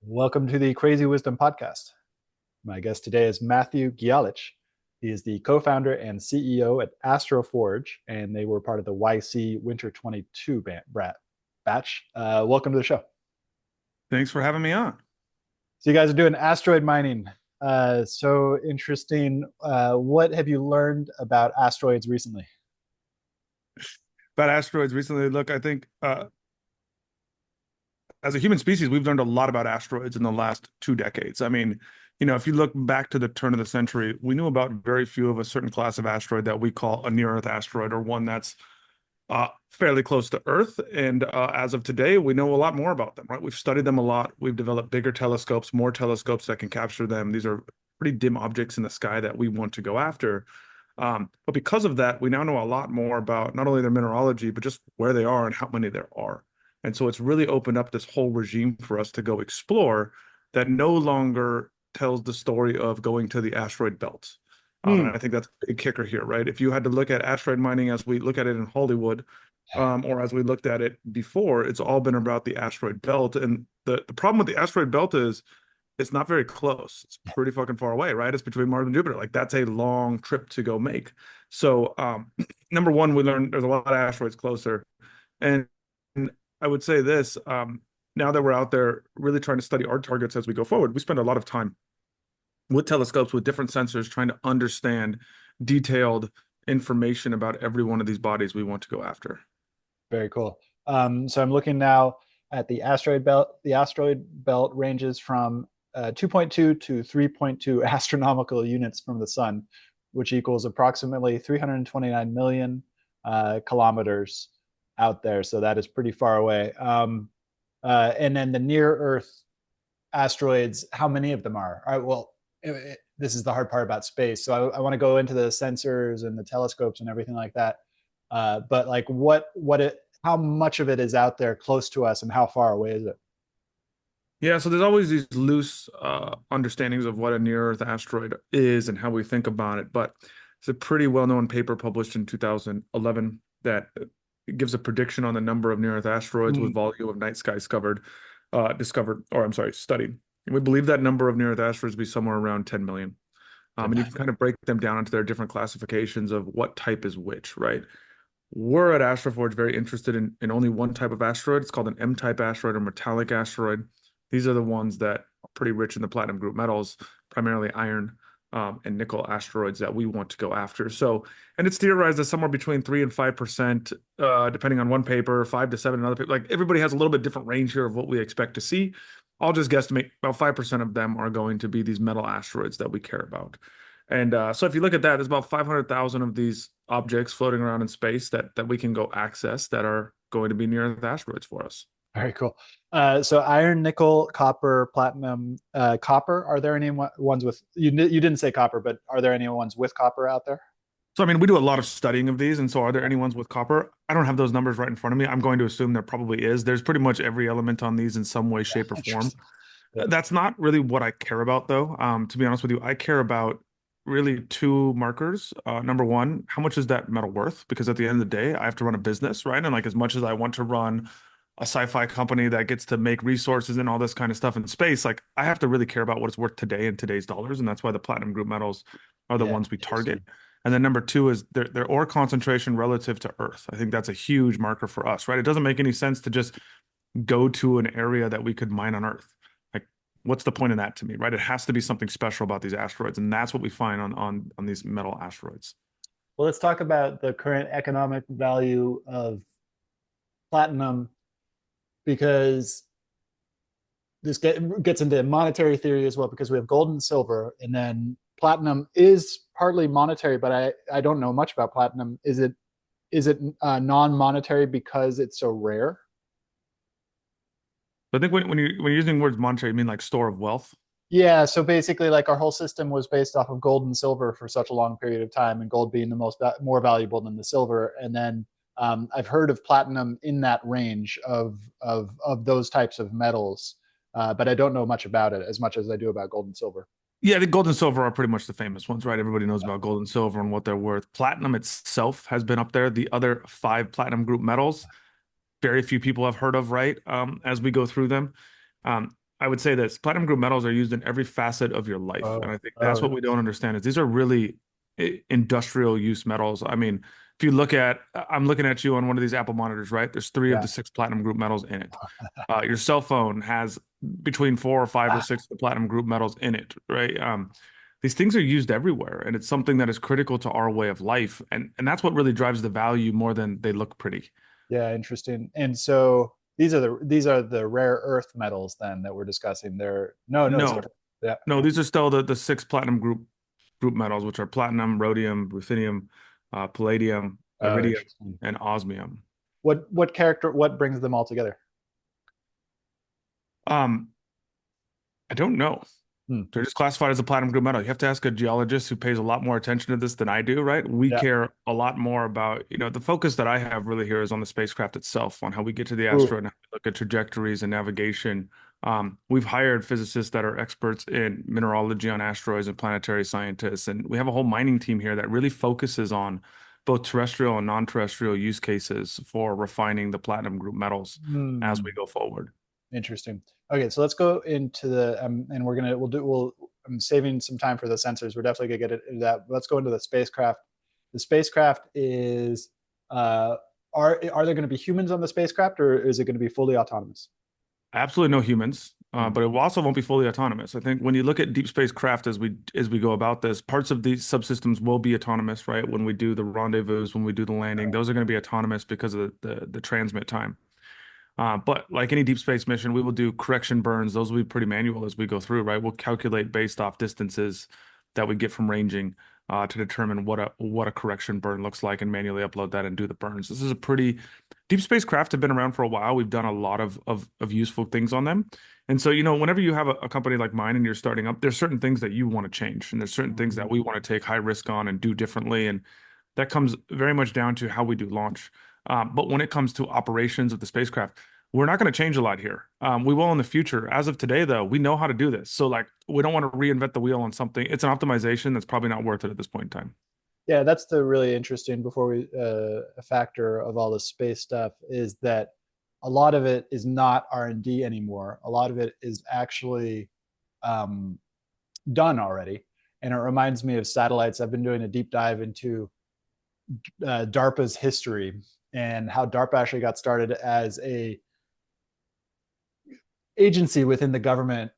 Welcome to the Crazy Wisdom Podcast. My guest today is Matthew Gialich. He is the co-founder and CEO at Astroforge, and they were part of the YC Winter 22 batch. Welcome to the show. Thanks for having me on. So you guys are doing asteroid mining. So interesting. What have you learned about asteroids recently? About asteroids recently, look, I think as a human species, we've learned a lot about asteroids in the last 2 decades. I mean, if you look back to the turn of the century, we knew about very few of a certain class of asteroid that we call a near-Earth asteroid, or one that's fairly close to Earth. And as of today, we know a lot more about them, right? We've studied them a lot. We've developed bigger telescopes, more telescopes that can capture them. These are pretty dim objects in the sky that we want to go after. But because of that, we now know a lot more about not only their mineralogy, but just where they are and how many there are. And so it's really opened up this whole regime for us to go explore that no longer tells the story of going to the asteroid belt. And Hmm. I think that's a big kicker here, right? If you had to look at asteroid mining as we look at it in Hollywood, or as we looked at it before, it's all been about the asteroid belt. And the problem with the asteroid belt is it's not very close. It's pretty fucking far away, right? It's between Mars and Jupiter. Like that's a long trip to go make. So, number one, we learned there's a lot of asteroids closer. And I would say this, now that we're out there really trying to study our targets as we go forward, we spend a lot of time with telescopes, with different sensors, trying to understand detailed information about every one of these bodies we want to go after. Very cool. So I'm looking now at the asteroid belt. The asteroid belt ranges from 2.2 to 3.2 astronomical units from the sun, which equals approximately 329 million kilometers out there. So that is pretty far away. And then the near Earth asteroids, how many of them are? All right, well, this is the hard part about space. So I want to go into the sensors and the telescopes and everything like that. But like, how much of it is out there close to us, and how far away is it? Yeah, so there's always these loose understandings of what a near-Earth asteroid is and how we think about it. But it's a pretty well-known paper published in 2011 that gives a prediction on the number of near-Earth asteroids with Mm, volume of night skies discovered, or I'm sorry, studied. And we believe that number of near-Earth asteroids to be somewhere around 10 million. And you can kind of break them down into their different classifications of what type is which, right? We're at Astroforge very interested in only one type of asteroid. It's called an M-type asteroid or metallic asteroid. These are the ones that are pretty rich in the platinum group metals, primarily iron and nickel asteroids that we want to go after. So, and it's theorized that somewhere between 3 and 5%, depending on one paper, 5 to 7 another paper. Like everybody has a little bit different range here of what we expect to see. I'll just guesstimate about 5% of them are going to be these metal asteroids that we care about. And so if you look at that, there's about 500,000 of these objects floating around in space that we can go access that are going to be near Earth asteroids for us. very cool. So iron, nickel, copper, platinum, copper. Are there any ones with you didn't say copper, but are there any ones with copper out there? So, I mean, we do a lot of studying of these. And so, are there any ones with copper? I don't have those numbers right in front of me. I'm going to assume there probably is. There's pretty much every element on these in some way, shape, or form. Interesting. Yeah. That's not really what I care about, though. To be honest with you, I care about really two markers. Number one, how much is that metal worth? Because at the end of the day, I have to run a business, right? And like as much as I want to run a sci-fi company that gets to make resources and all this kind of stuff in space, like I have to really care about what it's worth today in today's dollars, and that's why the platinum group metals are the Yeah, ones we target. interesting. And then number two is their ore concentration relative to Earth. I think that's a huge marker for us, right? It doesn't make any sense to just go to an area that we could mine on Earth. Like, what's the point of that to me, right? It has to be something special about these asteroids, and that's what we find on these metal asteroids. Well, let's talk about the current economic value of platinum because gets into monetary theory as well because we have gold and silver, and then platinum is partly monetary, but I don't know much about platinum. Is it non-monetary because it's so rare? So I think when you're using words monetary, you mean like store of wealth. Yeah, so basically, like our whole system was based off of gold and silver for such a long period of time, and gold being the more valuable than the silver. And then I've heard of platinum in that range of those types of metals, but I don't know much about it as much as I do about gold and silver. Yeah, the gold and silver are pretty much the famous ones, right? Everybody knows about gold and silver and what they're worth. Platinum itself has been up there. The other five platinum group metals, very few people have heard of, right? As we go through them. I would say this, platinum group metals are used in every facet of your life. And Oh, I think that's oh, what we don't understand is these are really industrial use metals. I mean, if you look at, I'm looking at you on one of these Apple monitors, right? There's three of yeah. the six platinum group metals in it. Your cell phone has between four or five or Ah, six of the platinum group metals in it, right? These things are used everywhere, and it's something that is critical to our way of life. And that's what really drives the value more than they look pretty. yeah, interesting. And so these are the rare earth metals then that we're discussing. They're no, it's No, different. Yeah. no, these are still the six platinum group metals, which are platinum, rhodium, ruthenium, palladium, Oh, iridium, interesting. and osmium. What brings them all together? Um, I don't know. Hmm. They're just classified as a platinum group metal. You have to ask a geologist who pays a lot more attention to this than I do, right? We Yeah. care a lot more about, the focus that I have really here is on the spacecraft itself, on how we get to the Ooh. asteroid and how we look at trajectories and navigation. We've hired physicists that are experts in mineralogy on asteroids and planetary scientists, and we have a whole mining team here that really focuses on both terrestrial and non-terrestrial use cases for refining the platinum group metals as we Hmm. go forward. Interesting. Okay, so let's go into the and we'll I'm saving some time for the sensors. We're definitely gonna get into that. Let's go into the spacecraft. The spacecraft is are there going to be humans on the spacecraft, or is it going to be fully autonomous? Absolutely no humans, Hmm. but it also won't be fully autonomous. I think when you look at deep space craft as we go about this, parts of these subsystems will be autonomous, right? When we do the rendezvous, when we do the landing, those are going to be autonomous because of the transmit time. But like any deep space mission, we will do correction burns. Those will be pretty manual as we go through, right? We'll calculate based off distances that we get from ranging to determine what a correction burn looks like and manually upload that and do the burns. This is a pretty deep space craft have been around for a while. We've done a lot of useful things on them. And so, whenever you have a company like mine and you're starting up, there's certain things that you want to change, and there's certain things that we want to take high risk on and do differently. And that comes very much down to how we do launch. But when it comes to operations of the spacecraft, we're not going to change a lot here. We will in the future. As of today, though, we know how to do this. So, like, we don't want to reinvent the wheel on something. It's an optimization that's probably not worth it at this point in time. Yeah, that's the really interesting before we factor of all the space stuff is that a lot of it is not R&D anymore. A lot of it is actually um, done already. And it reminds me of satellites. I've been doing a deep dive into DARPA's history and how DARPA actually got started as a agency within the government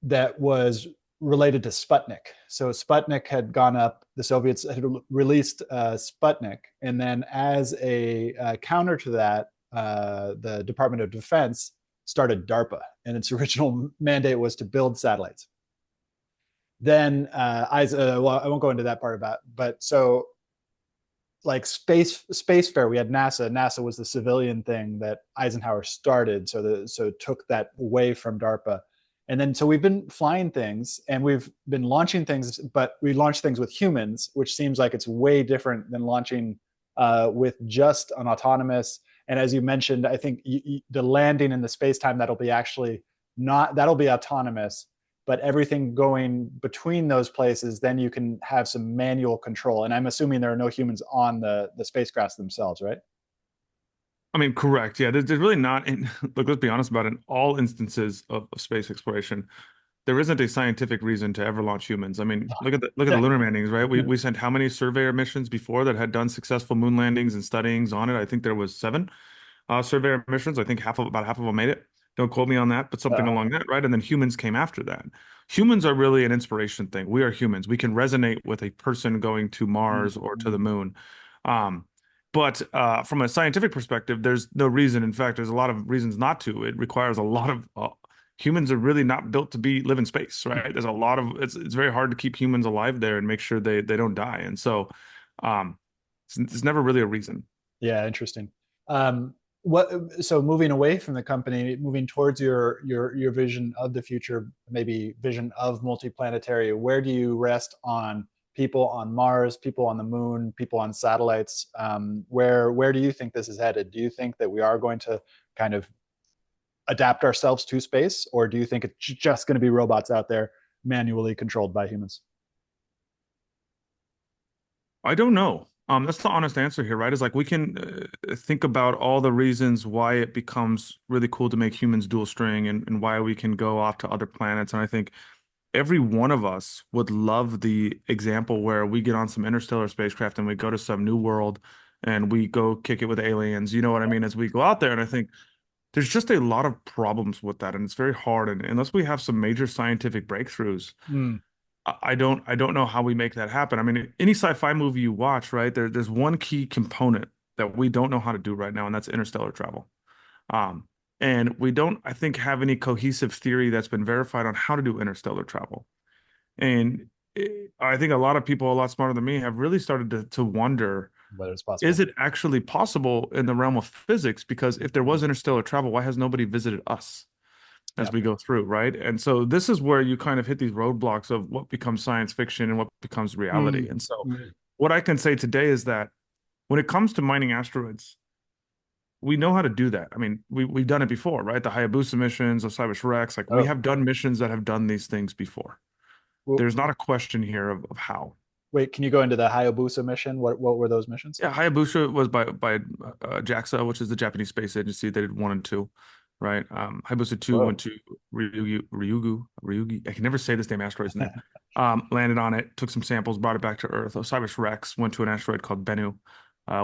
that was related to Sputnik. So Sputnik had gone up, the Soviets had released Sputnik, and then as a counter to that, the Department of Defense started DARPA, and its original mandate was to build satellites. Then well, I won't go into that part about, but so like spacefair, we had nasa was the civilian thing that Eisenhower started, so took that away from DARPA. And then so we've been flying things and we've been launching things, but we launch things with humans, which seems like it's way different than launching with just an autonomous. And as you mentioned, I think the landing in the space time, that'll be actually not, that'll be autonomous, but everything going between those places, then you can have some manual control. And I'm assuming there are no humans on the spacecrafts themselves, right? I mean, correct. Yeah, there's really not in look, let's be honest about it. In all instances of space exploration, there isn't a scientific reason to ever launch humans. I mean, look at the Yeah. lunar landings, right? We sent how many surveyor missions before that had done successful moon landings and studyings on it? I think there was seven surveyor missions. I think about half of them made it. Don't quote me on that, but something along that, right? And then humans came after that. Humans are really an inspiration thing. We are humans. We can resonate with a person going to Mars or to the moon. Um, but from a scientific perspective, there's no reason. In fact, there's a lot of reasons not to. It requires a lot of humans are really not built to live in space, right? There's a lot of it's very hard to keep humans alive there and make sure they don't die. And so um, it's never really a reason. Yeah, interesting. What so moving away from the company, moving towards your vision of the future, maybe vision of multiplanetary, where do you rest on people on Mars, people on the moon, people on satellites? Where do you think this is headed? Do you think that we are going to kind of adapt ourselves to space, or do you think it's just going to be robots out there manually controlled by humans? I don't know. That's the honest answer here, right? Is like we can think about all the reasons why it becomes really cool to make humans dual string and why we can go off to other planets. And I think every one of us would love the example where we get on some interstellar spacecraft and we go to some new world and we go kick it with aliens. You know what I mean? As we go out there, and I think there's just a lot of problems with that, and it's very hard. And unless we have some major scientific breakthroughs, Mm, I don't know how we make that happen. I mean, any sci-fi movie you watch, right? There's one key component that we don't know how to do right now, and that's interstellar travel. Um, and we don't, I think, have any cohesive theory that's been verified on how to do interstellar travel. And I think a lot of people, a lot smarter than me, have really started to wonder, whether it's is possible. it actually possible in the realm of physics? Because if there was interstellar travel, why has nobody visited us Yeah. as we go through, right? And so this is where you kind of hit these roadblocks of what becomes science fiction and what becomes reality. Mm, And so mm, what I can say today is that when it comes to mining asteroids, we know how to do that. I mean, we've done it before, right? The Hayabusa missions, Osiris-Rex, like we oh, have done missions that have done these things before. w- There's not a question here of how. wait. Can you go into the Hayabusa mission? What were those missions? Yeah, Hayabusa was by JAXA, which is the Japanese space agency. They did one and two, right? Hayabusa 2 went Whoa. to Ryugu. I can never say this damn asteroid's name. Landed on it, took some samples, brought it back to Earth. Osiris-Rex went to an asteroid called Bennu,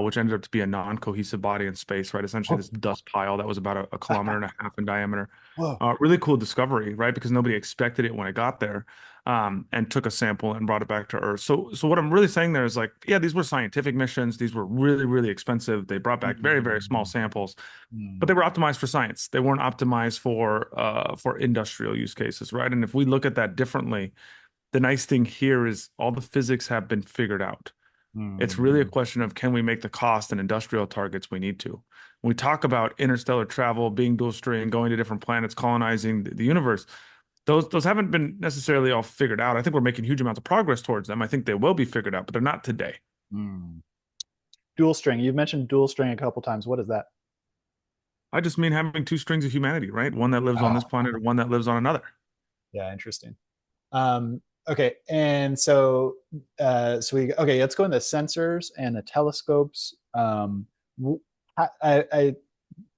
which ended up to be a non-cohesive body in space, right? Essentially, this dust pile that was about a kilometer and a half in diameter. Whoa. Really cool discovery, right? Because nobody expected it when it got there, and took a sample and brought it back to Earth. So what I'm really saying there is like, yeah, these were scientific missions. These were really, really expensive. They brought back very, very small Mm, samples, but mm, they were optimized for science. They weren't optimized for industrial use cases, right? And if we look at that differently, the nice thing here is all the physics have been figured out. It's mm, really a question of can we make the cost and industrial targets we need to. When we talk about interstellar travel, being dual string, going to different planets, colonizing the universe, those haven't been necessarily all figured out. I think we're making huge amounts of progress towards them. I think they will be figured out, but they're not today. mm. Dual string. You've mentioned dual string a couple times. What is that? I just mean having two strings of humanity, right? One that lives on this Oh, planet or one that lives on another. yeah, interesting. Okay, and so let's go into sensors and the telescopes. I, I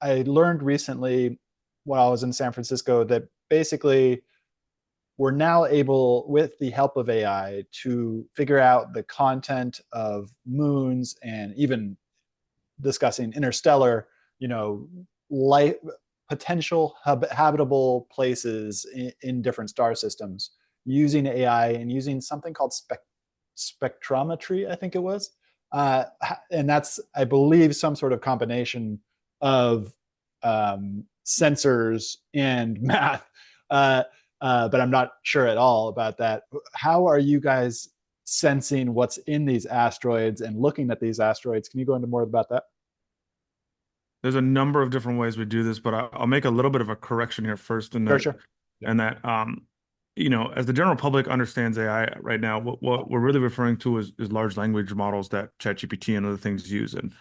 I learned recently while I was in San Francisco that basically we're now able, with the help of AI, to figure out the content of moons and even discussing interstellar, you know, life potential habitable places in different star systems using AI and using something called spectrometry, I think it was. And that's, I believe, some sort of combination of sensors and math. But I'm not sure at all about that. How are you guys sensing what's in these asteroids and looking at these asteroids? Can you go into more about that? There's a number of different ways we do this, but I'll make a little bit of a correction here first in Sure, that sure. Yeah. and that as the general public understands AI right now, what we're really referring to is large language models that ChatGPT and other things use. And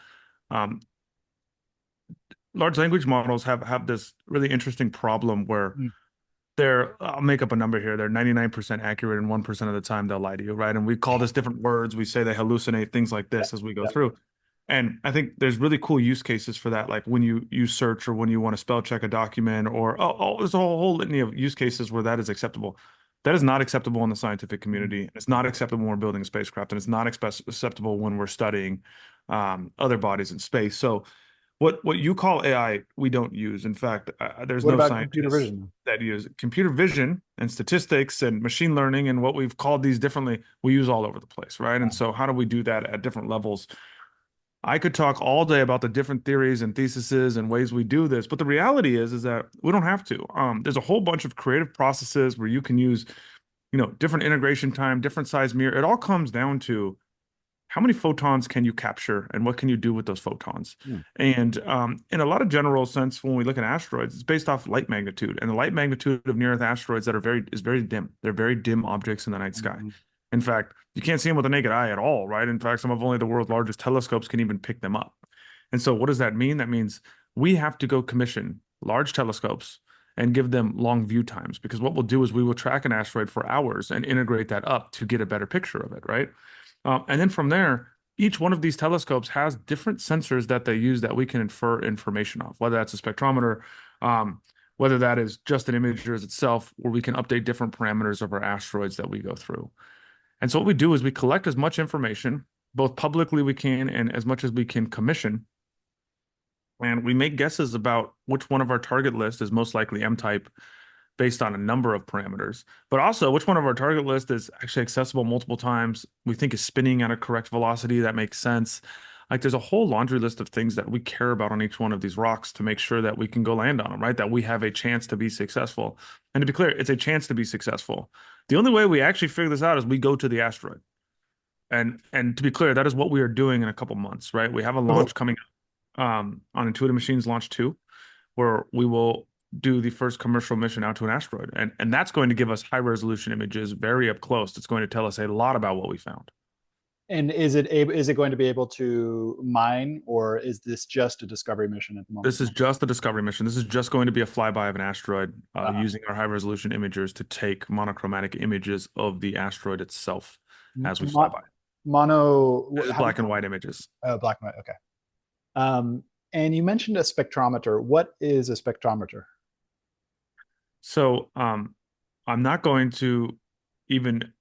um, large language models have this really interesting problem where Mm, I'll make up a number here, they're 99% accurate and 1% of the time they'll lie to you, right? And we call this different words. We say they hallucinate, things like yeah, this as we go yeah. through. And I think there's really cool use cases for that, like when you search or when you want to spell check a document, or there's a whole litany of use cases where that is acceptable. That is not acceptable in the scientific Mm, community. It's not acceptable when we're building a spacecraft, and it's not acceptable when we're studying other bodies in space. So what you call AI, we don't use. In fact, there's what no about computer scientists vision? that use computer vision and statistics and machine learning and what we've called these differently. We use all over the place, right? And so, how do we do that at different levels? I could talk all day about the different theories and theses and ways we do this, but the reality is that we don't have to. There's a whole bunch of creative processes where you can use, different integration time, different size mirror. It all comes down to how many photons can you capture and what can you do with those photons? Mm, And in a lot of general sense, when we look at asteroids, it's based off light magnitude, and the light magnitude of near Earth asteroids that are very dim. They're very dim objects in the night sky. mm, In fact, you can't see them with the naked eye at all, right? In fact, some of only the world's largest telescopes can even pick them up. And so, what does that mean? That means we have to go commission large telescopes and give them long view times, because what we'll do is we will track an asteroid for hours and integrate that up to get a better picture of it, right? And then from there, each one of these telescopes has different sensors that they use that we can infer information off, whether that's a spectrometer, um, whether that is just an imager as itself, where we can update different parameters of our asteroids that we go through. And so what we do is we collect as much information, both publicly we can and as much as we can commission, and we make guesses about which one of our target list is most likely M-type based on a number of parameters, but also which one of our target list is actually accessible multiple times, we think is spinning at a correct velocity that makes sense. Like there's a whole laundry list of things that we care about on each one of these rocks to make sure that we can go land on them, right? That we have a chance to be successful. And to be clear, it's a chance to be successful. The only way we actually figure this out is we go to the asteroid. And to be clear, that is what we are doing in a couple months, right? We have a launch coming on Intuitive Machines Launch 2, where we will do the first commercial mission out to an asteroid. And that's going to give us high resolution images very up close. It's going to tell us a lot about what we found. And is it going to be able to mine, or is this just a discovery mission at the moment? This is just a discovery mission. This is just going to be a flyby of an asteroid Uh, using our high resolution imagers to take monochromatic images of the asteroid itself as we fly mo- by. mono, This is how do black and white images. black and white? Okay. And you mentioned a spectrometer. What is a spectrometer? So I'm not going to even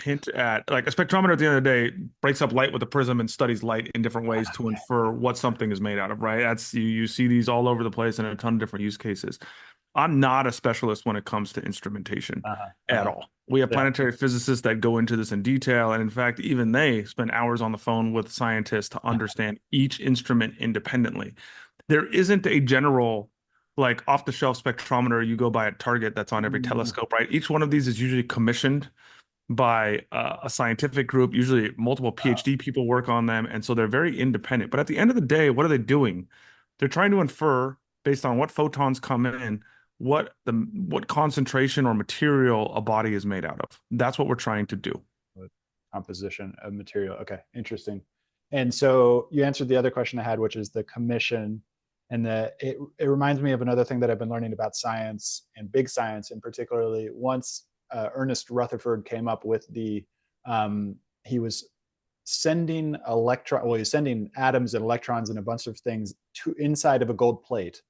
hint at like a spectrometer at the end of the day breaks up light with a prism and studies light in different ways to infer what something is made out of, right? That's you see these all over the place in a ton of different use cases. I'm not a specialist when it comes to instrumentation Uh-huh. at all. We have Yeah. planetary physicists that go into this in detail, and in fact, even they spend hours on the phone with scientists to understand each instrument independently. There isn't a general like off-the-shelf spectrometer you go by at Target that's on every Mm, telescope, right? Each one of these is usually commissioned by a scientific group. Usually, multiple uh, PhD people work on them, and so they're very independent. But at the end of the day, what are they doing? They're trying to infer based on what photons come in, what concentration or material a body is made out of. That's what we're trying to do. composition of material. Okay, interesting. And so you answered the other question I had, which is the commission. And it reminds me of another thing that I've been learning about science and big science, and particularly once Ernest Rutherford came up with he was sending well, he's sending atoms and electrons and a bunch of things to inside of a gold plate,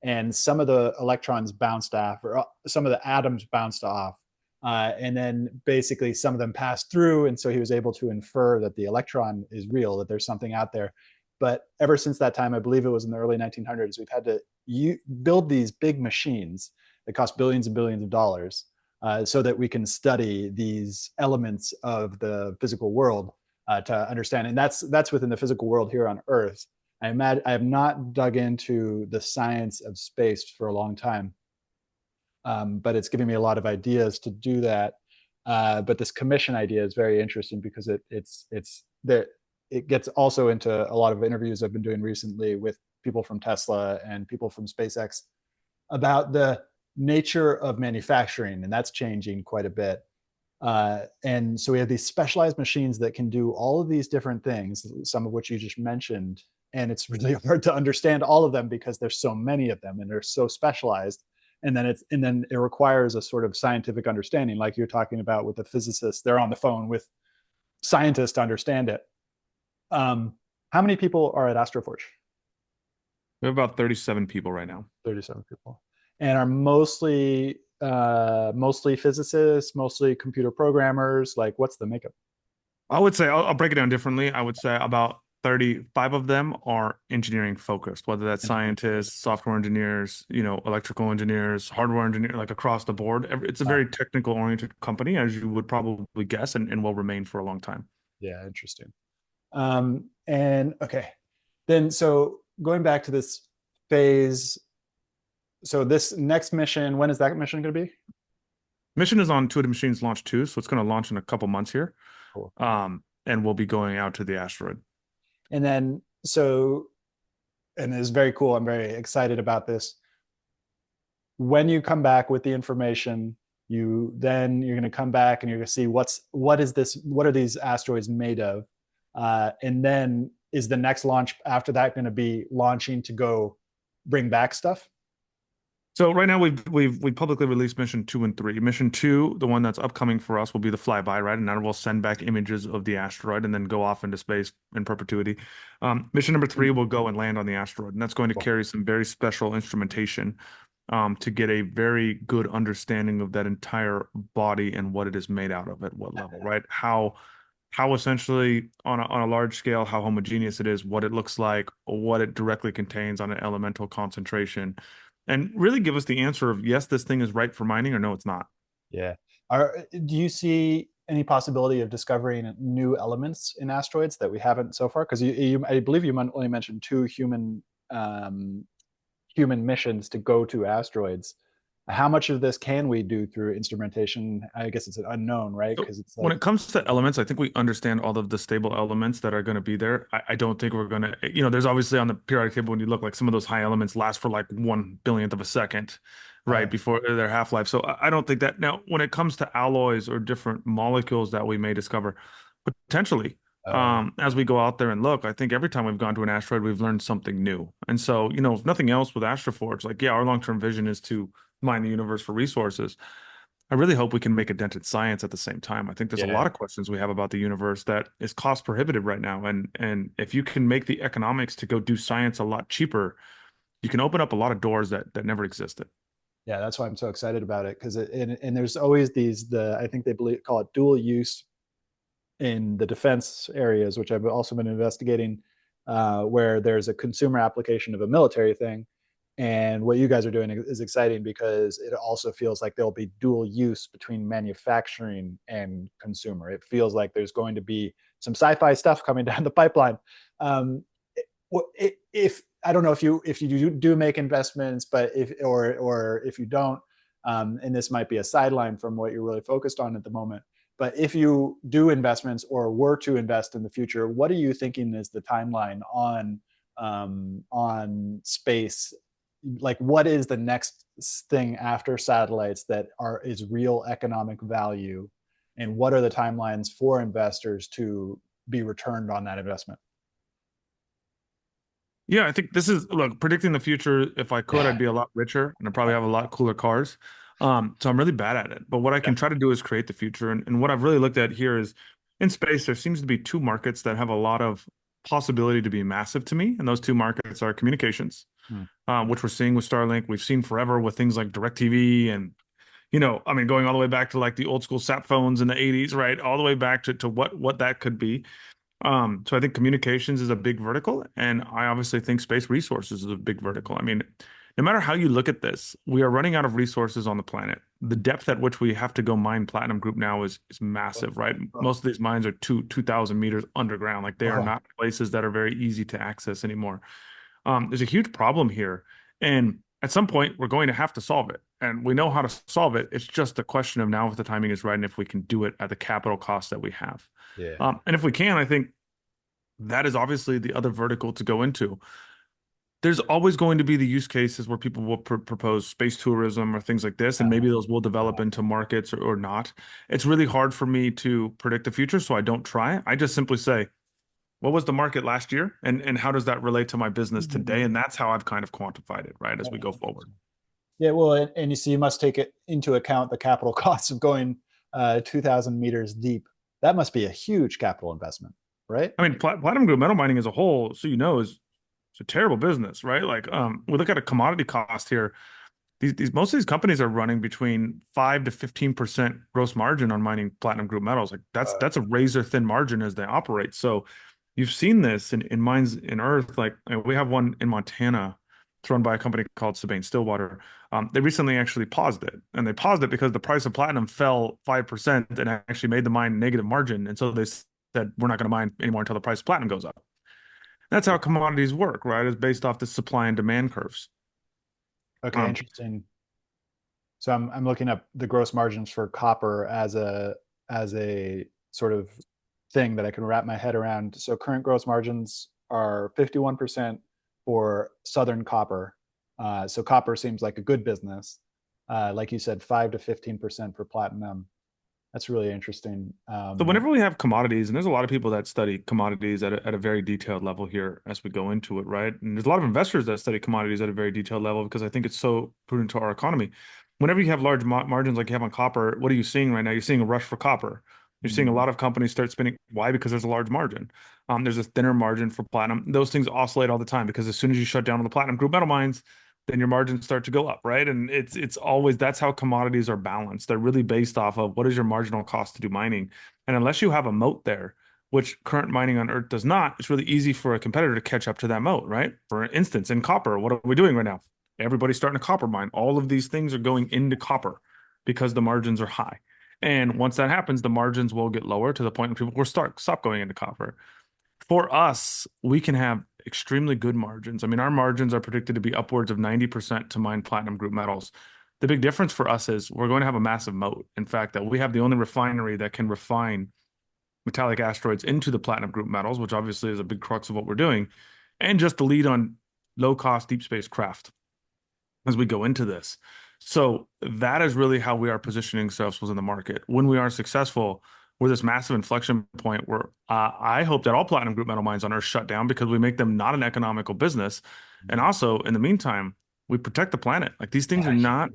and some of the electrons bounced off, or some of the atoms bounced off, and then basically some of them passed through, and so he was able to infer that the electron is real, that there's something out there. But ever since that time, I believe it was in the early 1900s, we've had to build these big machines that cost billions and billions of dollars, so that we can study these elements of the physical world, to understand. And that's within the physical world here on Earth. I have not dug into the science of space for a long time, but it's giving me a lot of ideas to do that. But this commission idea is very interesting because it's that it gets also into a lot of interviews I've been doing recently with people from Tesla and people from SpaceX about the nature of manufacturing, and that's changing quite a bit. And so we have these specialized machines that can do all of these different things, some of which you just mentioned. And it's really hard to understand all of them because there's so many of them and they're so specialized. And then it requires a sort of scientific understanding, like you're talking about with the physicists. They're on the phone with scientists to understand it. How many people are at Astroforge? We have about 37 people right now. 37 people, and are mostly physicists, mostly computer programmers. Like, what's the makeup? I would say I'll break it down differently. I would say about 35 of them are engineering focused, whether that's scientists, software engineers, electrical engineers, hardware engineers, like across the board. It's a Uh, very technical oriented company, as you would probably guess, and will remain for a long time. yeah, interesting. And okay, then so going back to this phase, so this next mission, when is that mission going to be? Mission is on Intuitive Machines Launch 2, so it's going to launch in a couple months here. Cool. And we'll be going out to the asteroid. And then so, and it's very cool. I'm very excited about this. When you come back with the information, you're going to come back and you're going to see what is this, what are these asteroids made of, and then is the next launch after that going to be launching to go bring back stuff? So right now we've publicly released mission 2 and 3. Mission 2, the one that's upcoming for us, will be the flyby, right? And that will send back images of the asteroid and then go off into space in perpetuity. Mission number 3 will go and land on the asteroid, and that's going to Cool. carry some very special instrumentation to get a very good understanding of that entire body and what it is made out of at what level, right? How essentially on a large scale, how homogeneous it is, what it looks like, what it directly contains on an elemental concentration, and really give us the answer of yes, this thing is right for mining, or no, it's not. Yeah. Do you see any possibility of discovering new elements in asteroids that we haven't so far? Because I believe you only mentioned two um, human missions to go to asteroids. How much of this can we do through instrumentation? I guess it's an unknown, right? So Because it's when like, it comes to elements, I think we understand all of the stable elements that are going to be there. I don't think we're going to, there's obviously on the periodic table when you look like some of those high elements last for like 1 billionth of a second, right, uh, before their half-life. So I don't think that. Now, when it comes to alloys or different molecules that we may discover, potentially, uh, as we go out there and look, I think every time we've gone to an asteroid, we've learned something new. And so, if nothing else with Astroforge, like, yeah, our long-term vision is to mine the universe for resources. I really hope we can make a dent in science at the same time. I think there's a yeah, lot of questions we have about the universe that is cost prohibitive right now. And if you can make the economics to go do science a lot cheaper, you can open up a lot of doors that never existed. yeah. That's why I'm so excited about it. Because and there's always I think they call it dual use in the defense areas, which I've also been investigating, where there's a consumer application of a military thing. And what you guys are doing is exciting because it also feels like there'll be dual use between manufacturing and consumer. It feels like there's going to be some sci-fi stuff coming down the pipeline. Um, if I don't know if you do make investments, but or if you don't, and this might be a sideline from what you're really focused on at the moment. But if you do investments or were to invest in the future, what are you thinking is the timeline on space? Like, what is the next thing after satellites that is real economic value, and what are the timelines for investors to be returned on that investment? Yeah, I think this is, look, predicting the future. If I could, I'd be a lot richer and I'd probably have a lot cooler cars. So I'm really bad at it. But what I Yeah. can try to do is create the future. And what I've really looked at here is in space, there seems to be two markets that have a lot of possibility to be massive to me. And those two markets are communications, Hmm. which we're seeing with Starlink. We've seen forever with things like DirecTV and, I mean, going all the way back to like the old school sat phones in the 80s, right? All the way back to what that could be. So I think communications is a big vertical, and I obviously think space resources is a big vertical. I mean, no matter how you look at this, we are running out of resources on the planet. The depth at which we have to go mine platinum group now is massive, right? Most of these mines are 2,000 meters underground. Like they are Oh, not places that are very easy to access anymore. There's a huge problem here, and at some point we're going to have to solve it. And we know how to solve it. It's just a question of now if the timing is right and if we can do it at the capital cost that we have. yeah. And if we can, I think that is obviously the other vertical to go into. There's always going to be the use cases where people will propose space tourism or things like this, and maybe those will develop into markets or not. It's really hard for me to predict the future, so I don't try. I just simply say, what was the market last year, and how does that relate to my business today? And that's how I've kind of quantified it, right, as we go forward. Yeah, well, and you see, you must take it into account the capital costs of going 2,000 meters deep. That must be a huge capital investment, right? I mean, platinum group metal mining as a whole, so is it's a terrible business, right? Like, we look at a commodity cost here. These most of these companies are running between 5 to 15% gross margin on mining platinum group metals. Like that's a razor thin margin as they operate. So you've seen this in mines in Earth. Like we have one in Montana. It's run by a company called Sabine Stillwater. They recently actually paused it, and they paused it because the price of platinum fell 5% and actually made the mine negative margin. And so they said we're not going to mine anymore until the price of platinum goes up. That's how commodities work, right? It's based off the supply and demand curves. Okay, Um, interesting. So I'm looking up the gross margins for copper as a sort of thing that I can wrap my head around. So current gross margins are 51% for Southern copper. So copper seems like a good business. Like you said, 5 to 15% for platinum. That's really interesting. So whenever we have commodities, and there's a lot of people that study commodities at a very detailed level here as we go into it, right? And there's a lot of investors that study commodities at a very detailed level because I think it's so prudent to our economy. Whenever you have large margins like you have on copper, what are you seeing right now? You're seeing a rush for copper. You're seeing a Mhm. lot of companies start spending. Why? Because there's a large margin. There's a thinner margin for platinum. Those things oscillate all the time because as soon as you shut down on the platinum group metal mines, then your margins start to go up, right? And it's always that's how commodities are balanced. They're really based off of what is your marginal cost to do mining. And unless you have a moat there, which current mining on Earth does not, it's really easy for a competitor to catch up to that moat, right? For instance, in copper, what are we doing right now? Everybody's starting a copper mine. All of these things are going into copper because the margins are high. And once that happens, the margins will get lower to the point where people will stop going into copper. For us, we can have extremely good margins. I mean, our margins are predicted to be upwards of 90% to mine platinum group metals. The big difference for us is we're going to have a massive moat. In fact, that we have the only refinery that can refine metallic asteroids into the platinum group metals, which obviously is a big crux of what we're doing, and just the lead on low cost deep space craft as we go into this. So that is really how we are positioning ourselves in the market. When we are successful, we're this massive inflection point where I hope that all platinum group metal mines on Earth shut down because we make them not an economical business. And also, in the meantime, we protect the planet. Like these things are not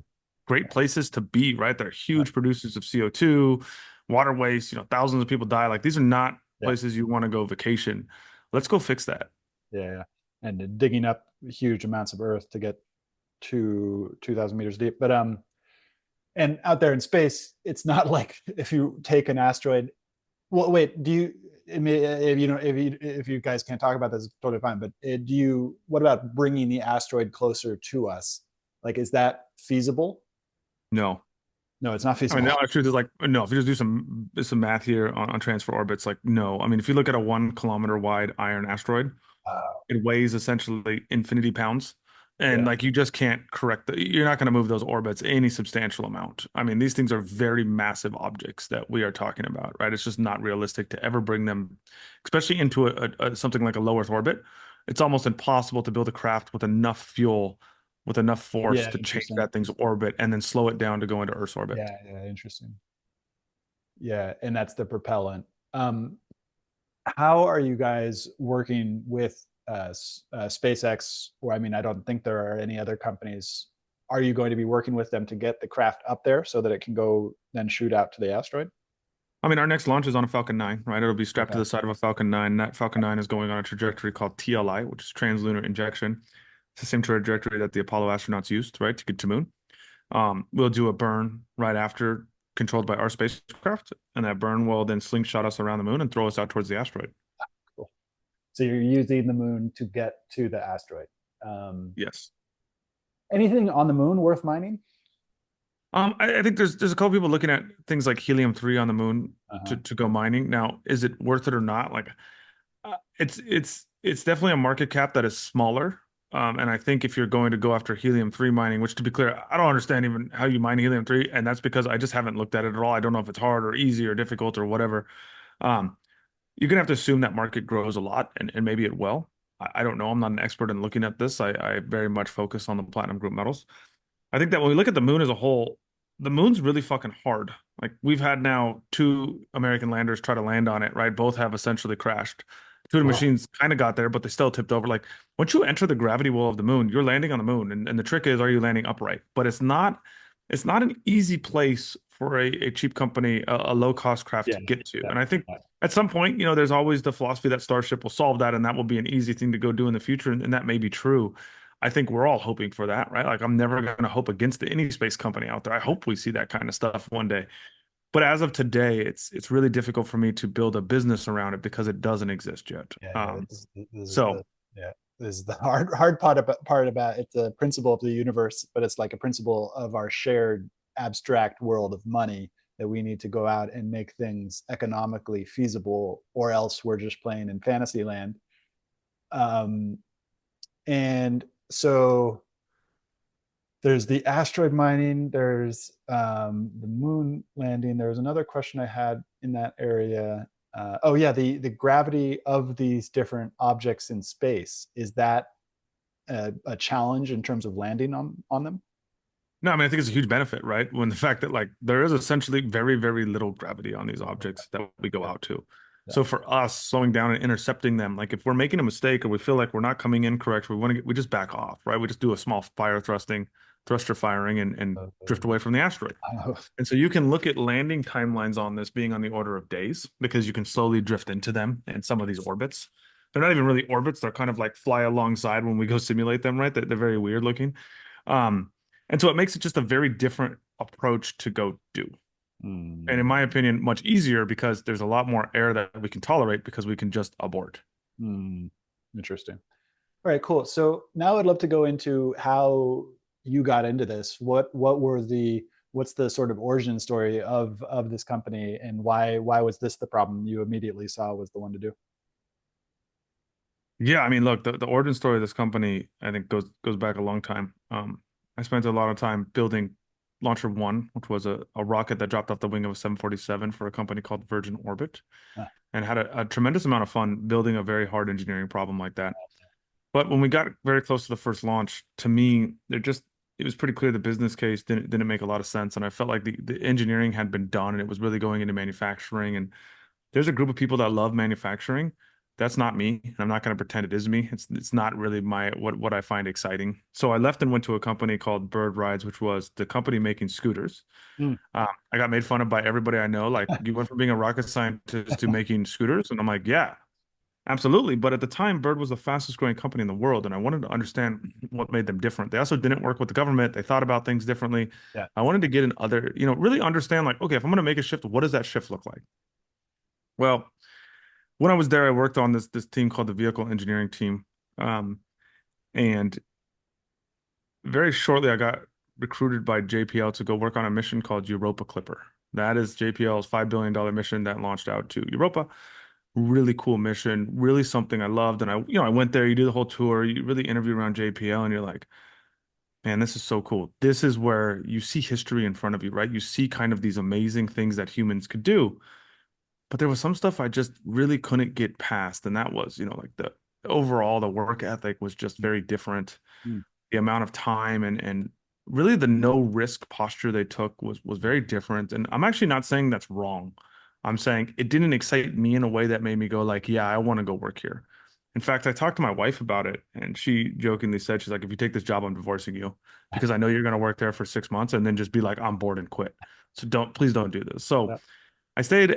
great places to be, right? They're huge producers of CO2, water waste, thousands of people die. Like these are not Yeah, places you want to go vacation. Let's go fix that. yeah, and digging up huge amounts of earth to get to 2,000 meters deep. But and out there in space, it's not like if you take an asteroid. Well, wait, do you? If you know, if you guys can't talk about this, it's totally fine. But do you? What about bringing the asteroid closer to us? Like, is that feasible? No. No, it's not I mean, feasible. the truth is like no. If you just do some math here on transfer orbits, like no. I mean, if you look at a 1 kilometer wide iron asteroid, it weighs essentially infinity pounds, and Yeah, like you just can't correct you're not going to move those orbits any substantial amount. I mean, these things are very massive objects that we are talking about, right? It's just not realistic to ever bring them, especially into something like a low Earth orbit. It's almost impossible to build a craft with enough fuel, with enough force yeah, to change interesting. that thing's orbit and then slow it down to go into Earth's orbit. Yeah, yeah, interesting. Yeah, and that's the propellant. Um, how are you guys working with SpaceX? Or I mean, I don't think there are any other companies. Are you going to be working with them to get the craft up there so that it can go then shoot out to the asteroid? I mean, our next launch is on a Falcon 9, right? It'll be strapped to Okay. the side of a Falcon 9. That Falcon 9 is going on a trajectory called TLI, which is translunar injection. It's the same trajectory that the Apollo astronauts used, right, to get to moon. We'll do a burn right after, controlled by our spacecraft, and that burn will then slingshot us around the moon and throw us out towards the asteroid. Cool. So you're using the moon to get to the asteroid. Yes. Anything on the moon worth mining? I think there's a couple people looking at things like helium-3 on the moon Uh-huh. to go mining. Now, is it worth it or not? Like, it's definitely a market cap that is smaller. And I think if you're going to go after helium-3 mining, which to be clear, I don't understand even how you mine helium-3, and that's because I just haven't looked at it at all. I don't know if it's hard or easy or difficult or whatever. Um, you're gonna have to assume that market grows a lot, and maybe it will. I don't know. I'm not an expert in looking at this. I very much focus on the platinum group metals. I think that when we look at the moon as a whole, the moon's really fucking hard. Like we've had now two American landers try to land on it, right? Both have essentially crashed. Two of the Wow. machines kind of got there, but they still tipped over. Like once you enter the gravity well of the moon, you're landing on the moon. And the trick is, are you landing upright? But it's not an easy place for a cheap company, a low cost craft Yeah, to get to. yeah, And I think yeah, at some point, there's always the philosophy that Starship will solve that and that will be an easy thing to go do in the future. And that may be true. I think we're all hoping for that, right? Like I'm never going to hope against any space company out there. I yeah. hope we see that kind of stuff one day. But as of today, it's really difficult for me to build a business around it because it doesn't exist yet. Yeah, this is So the yeah, this is the hard part about it's a principle of the universe, but it's like a principle of our shared abstract world of money that we need to go out and make things economically feasible, or else we're just playing in fantasy land. Um, and so there's the asteroid mining, there's the moon landing. There was another question I had in that area. Oh yeah, the gravity of these different objects in space, is that a challenge in terms of landing on them? No, I mean, I think it's a huge benefit, right? When the fact that like there is essentially very, very little gravity on these objects that we go Yeah, out to. yeah. So for us, slowing down and intercepting them, like if we're making a mistake or we feel like we're not coming in correct, we just back off, right? We just do a small thruster firing and Uh, drift away from the asteroid. And so you can look at landing timelines on this being on the order of days because you can slowly drift into them in some of these orbits. They're not even really orbits, they're kind of like fly alongside when we go simulate them, right? They're very weird looking. Um, and so it makes it just a very different approach to go do. And in hmm, my opinion, much easier because there's a lot more air that we can tolerate because we can just abort. hmm. Interesting. All right, cool. So now I'd love to go into how you got into this. What's the sort of origin story of this company, and why was this the problem you immediately saw was the one to do? Yeah, I mean, look, the origin story of this company, I think goes back a long time. I spent a lot of time building Launcher One, which was a rocket that dropped off the wing of a 747 for a company called Virgin Orbit, Ah, and had a tremendous amount of fun building a very hard engineering problem like that. But when we got very close to the first launch, to me, it was pretty clear the business case didn't make a lot of sense, and I felt like the engineering had been done, and it was really going into manufacturing. And there's a group of people that love manufacturing. That's not me, and I'm not going to pretend it is me. It's not really my what I find exciting. So I left and went to a company called Bird Rides, which was the company making scooters. hmm. I got made fun of by everybody I know. Like, you went from being a rocket scientist to making scooters, and I'm like, yeah, absolutely. But at the time, Bird was the fastest growing company in the world, and I wanted to understand what made them different. They also didn't work with the government. They thought about things differently. Yeah. I wanted to get in other, really understand like, okay, if I'm going to make a shift, what does that shift look like? Well, when I was there, I worked on this team called the Vehicle Engineering Team. Um, and very shortly, I got recruited by JPL to go work on a mission called Europa Clipper. That is JPL's $5 billion mission that launched out to Europa. Really cool mission, really something I loved. And I went there, you do the whole tour, you really interview around JPL, and you're like, man, this is so cool. This is where you see history in front of you, right? You see kind of these amazing things that humans could do. But there was some stuff I just really couldn't get past. And that was, like the overall, the work ethic was just very different. Hmm. The amount of time and really the no risk posture they took was very different. And I'm actually not saying that's wrong. I'm saying it didn't excite me in a way that made me go like, yeah, I want to go work here. In fact, I talked to my wife about it, and she jokingly said, she's like, if you take this job, I'm divorcing you because I know you're going to work there for 6 months and then just be like, I'm bored and quit. So please don't do this. So Yeah. I stayed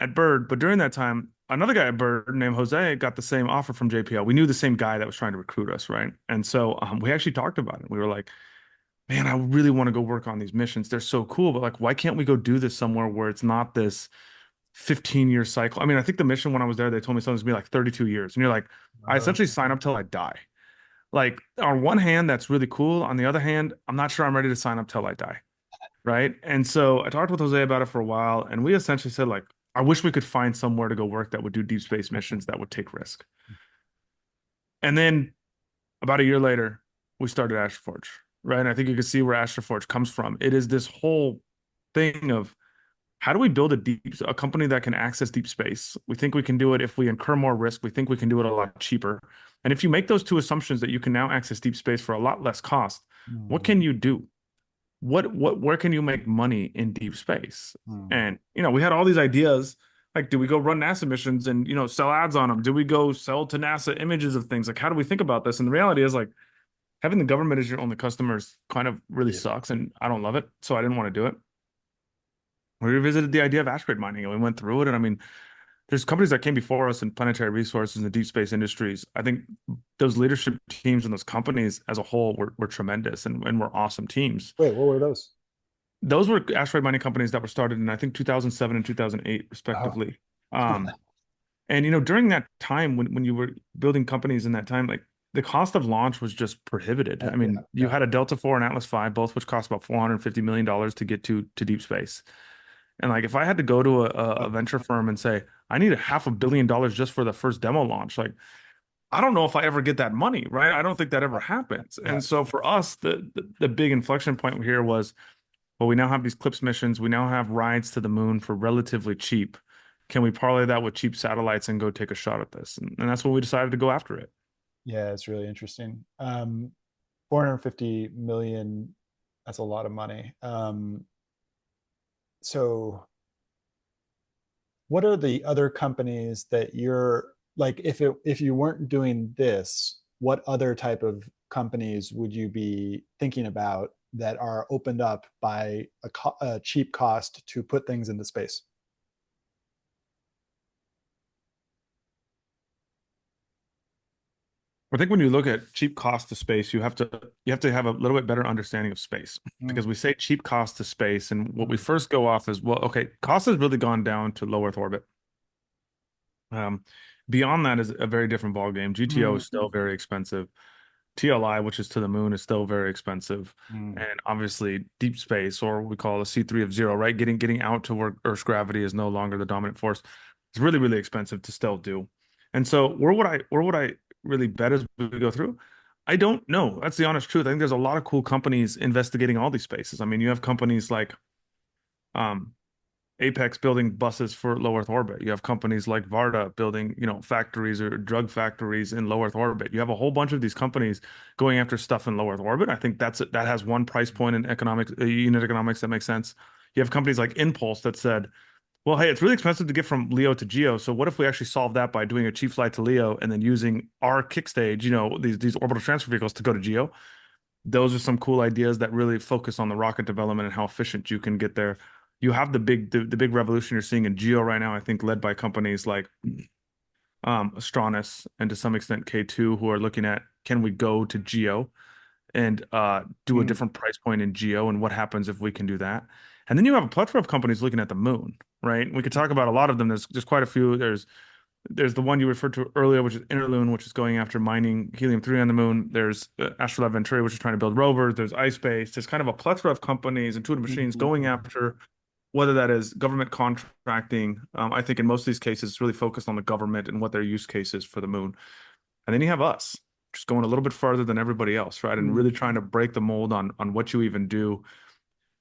at Bird, but during that time, another guy at Bird named Jose got the same offer from JPL. We knew the same guy that was trying to recruit us, right? And so we actually talked about it. We were like, man, I really want to go work on these missions. They're so cool, but like, why can't we go do this somewhere where it's not this 15-year cycle? I mean, I think the mission when I was there, they told me something's gonna be like 32 years. And you're like, I Uh, essentially sign up till I die. Like, on one hand, that's really cool. On the other hand, I'm not sure I'm ready to sign up till I die. Right. And so I talked with Jose about it for a while, and we essentially said, like, I wish we could find somewhere to go work that would do deep space missions that would take risk. And then about a year later, we started Astroforge, right? And I think you can see where Astroforge comes from. It is this whole thing of how do we build a company that can access deep space? We think we can do it if we incur more risk. We think we can do it a lot cheaper. And if you make those two assumptions that you can now access deep space for a lot less cost, what hmm, can you do? Where can you make money in deep space? hmm. And we had all these ideas. Like, do we go run NASA missions and sell ads on them? Do we go sell to NASA images of things? Like, how do we think about this? And the reality is, like, having the government as your only customers kind of really Yeah. sucks, and I don't love it, so I didn't want to do it. We revisited the idea of asteroid mining, and we went through it. And I mean, there's companies that came before us in planetary resources and the deep space industries. I think those leadership teams and those companies as a whole were tremendous and were awesome teams. Wait, what were those? Those were asteroid mining companies that were started in, I think, 2007 and 2008, Oh, respectively. And during that time, when you were building companies in that time, like the cost of launch was just prohibited. I yeah, mean, you yeah. had a Delta IV and Atlas V, both which cost about $450 million to get to deep space. And like, if I had to go to a Oh, venture firm and say, I need a $500 million just for the first demo launch, like, I don't know if I ever get that money, right? I don't think that ever happens. yeah. And so for us, the big inflection point here was, well, we now have these CLIPS missions. We now have rides to the moon for relatively cheap. Can we parlay that with cheap satellites and go take a shot at this? And that's when we decided to go after it. Yeah, it's really interesting. 450 million. That's a lot of money. So what are the other companies that you're like, if you weren't doing this, what other type of companies would you be thinking about that are opened up by a cheap cost to put things into space? I think when you look at cheap cost to space, you have to have a little bit better understanding of space Mm, because we say cheap cost to space, and what we first go off is, well, okay, cost has really gone down to low Earth orbit. Um, Beyond that is a very different ballgame. GTO is mm, still very expensive. TLI, which is to the moon, is still very expensive. mm, And obviously, deep space, or what we call a C3 of zero, right? Getting out to where Earth's gravity is no longer the dominant force. It's really, really expensive to still do. And so, where would I really bet as we go through? I don't know. That's the honest truth. I think there's a lot of cool companies investigating all these spaces. I mean, you have companies like um, Apex building buses for low Earth orbit. You have companies like Varda building, factories or drug factories in low Earth orbit. You have a whole bunch of these companies going after stuff in low Earth orbit. I think that has one price point in economics, unit economics that makes sense. You have companies like Impulse that said, well, hey, it's really expensive to get from LEO to GEO. So what if we actually solve that by doing a cheap flight to LEO and then using our kick stage, these orbital transfer vehicles to go to GEO? Those are some cool ideas that really focus on the rocket development and how efficient you can get there. You have the big revolution you're seeing in geo right now, I think led by companies like Astronis and to some extent K2, who are looking at, can we go to geo and do a mm. different price point in geo, and what happens if we can do that? And then you have a plethora of companies looking at the moon, right? We could talk about a lot of them. There's quite a few. There's the one you referred to earlier, which is Interloon, which is going after mining helium-3 on the moon. There's Astrolab Venturi, which is trying to build rovers. There's iSpace. There's kind of a plethora of companies, Intuitive Machines, Mhm. going after whether that is government contracting. I think in most of these cases, it's really focused on the government and what their use case is for the moon. And then you have us, just going a little bit further than everybody else, right? And Mm, really trying to break the mold on what you even do.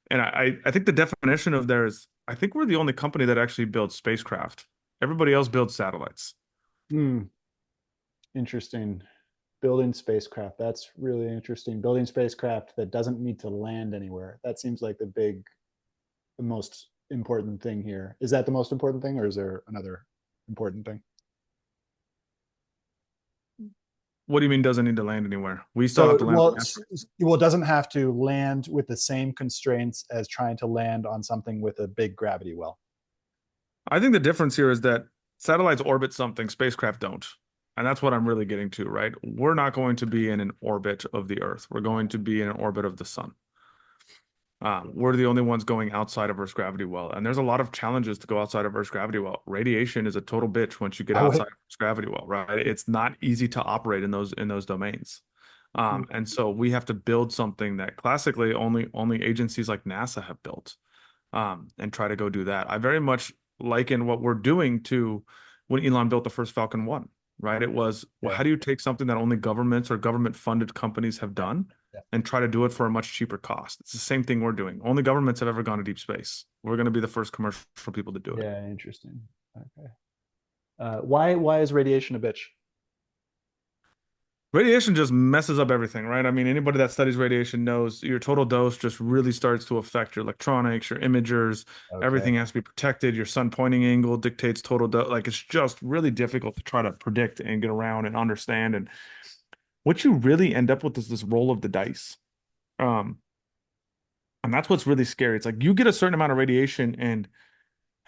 And I think the definition of there is, I think we're the only company that actually builds spacecraft. Everybody else builds satellites. mm. Interesting. Building spacecraft. That's really interesting. Building spacecraft that doesn't need to land anywhere. That seems like the most important thing here. Is that the most important thing, or is there another important thing? What do you mean doesn't need to land anywhere? We still have So, to land on well, the asteroid. it doesn't have to land with the same constraints as trying to land on something with a big gravity well. I think the difference here is that satellites orbit something, spacecraft don't. And that's what I'm really getting to, right? We're not going to be in an orbit of the Earth. We're going to be in an orbit of the sun. We're the only ones going outside of Earth's gravity well. And there's a lot of challenges to go outside of Earth's gravity well. Radiation is a total bitch once you get I outside would. of Earth's gravity well, right? It's not easy to operate in those domains. And so we have to build something that classically only agencies like NASA have built, and try to go do that. I very much liken what we're doing to when Elon built the first Falcon 1, right? It was, well, Yeah, how do you take something that only governments or government funded companies have yeah, done yeah, and try to do it for a much cheaper cost? It's the same thing we're doing. Only governments have ever gone to deep space. We're going to be the first commercial people to do it. yeah. Interesting. Okay. Why is radiation a bitch? Radiation just messes up everything, right? I mean, anybody that studies radiation knows your total dose just really starts to affect your electronics, your imagers. Okay. Everything has to be protected. Your sun pointing angle dictates total dose. Like it's just really difficult to try to predict and get around and understand. And what you really end up with is this roll of the dice. Um, and that's what's really scary. It's like you get a certain amount of radiation, and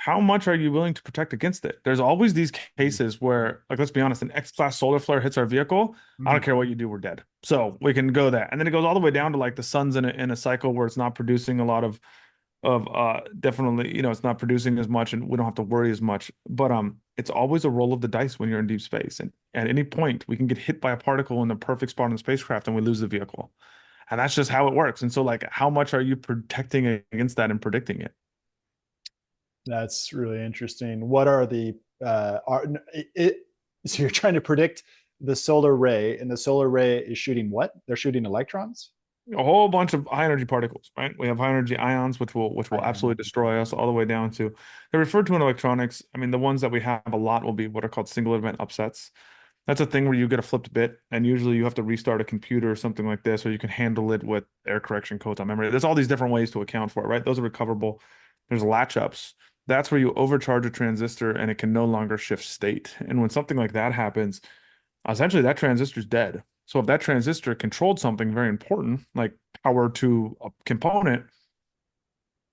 how much are you willing to protect against it? There's always these cases where, like, let's be honest, an X-class solar flare hits our vehicle. I Mm-hmm. don't care what you do, we're dead. So we can go that. And then it goes all the way down to like the sun's in a cycle where it's not producing a lot of definitely, it's not producing as much and we don't have to worry as much. But it's always a roll of the dice when you're in deep space. And at any point we can get hit by a particle in the perfect spot in the spacecraft and we lose the vehicle. And that's just how it works. And so like how much are you protecting against that and predicting it? That's really interesting. What are the are it? So you're trying to predict the solar ray, and the solar ray is shooting what? They're shooting electrons. A whole bunch of high energy particles, right? We have high energy ions, which will Ions. absolutely destroy us, all the way down to they're referred to in electronics. I mean, the ones that we have a lot will be what are called single event upsets. That's a thing where you get a flipped bit, and usually you have to restart a computer or something like this, or you can handle it with error correction codes on memory. There's all these different ways to account for it, right? Those are recoverable. There's latch ups. That's where you overcharge a transistor and it can no longer shift state. And when something like that happens, essentially that transistor's dead. So if that transistor controlled something very important, like power to a component,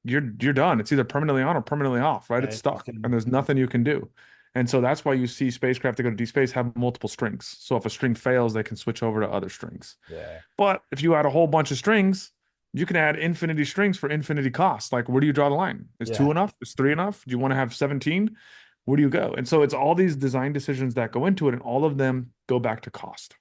you're done. It's either permanently on or permanently off, right? It's Right. stuck, and there's nothing you can do. And so that's why you see spacecraft that go to deep space have multiple strings. So if a string fails, they can switch over to other strings. Yeah. But if you add a whole bunch of strings, you can add infinity strings for infinity cost. Like, where do you draw the line? Is two Yeah. enough? Is three enough? Do you want to have 17? Where do you go? And so it's all these design decisions that go into it, and all of them go back to cost.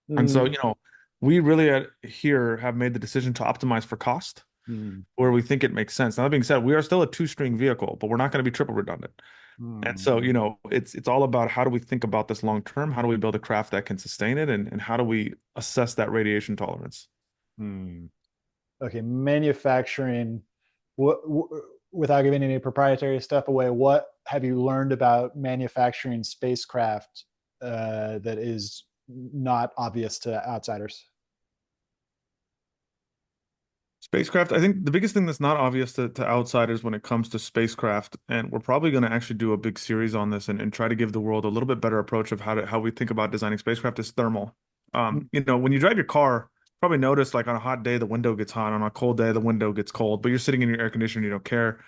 And so, Mm, we really here have made the decision to optimize for cost mm, where we think it makes sense. Now, that being said, we are still a two-string vehicle, but we're not going to be triple redundant. And mm, so, it's all about how do we think about this long term? How do we build a craft that can sustain it? And how do we assess that radiation tolerance? mm. Okay, manufacturing. What, without giving any proprietary stuff away, what have you learned about manufacturing spacecraft that is not obvious to outsiders? Spacecraft, I think the biggest thing that's not obvious to outsiders when it comes to spacecraft, and we're probably going to actually do a big series on this and try to give the world a little bit better approach of how we think about designing spacecraft is thermal. When you drive your car, probably notice like on a hot day the window gets hot, on a cold day the window gets cold, but you're sitting in your air conditioner, you don't care.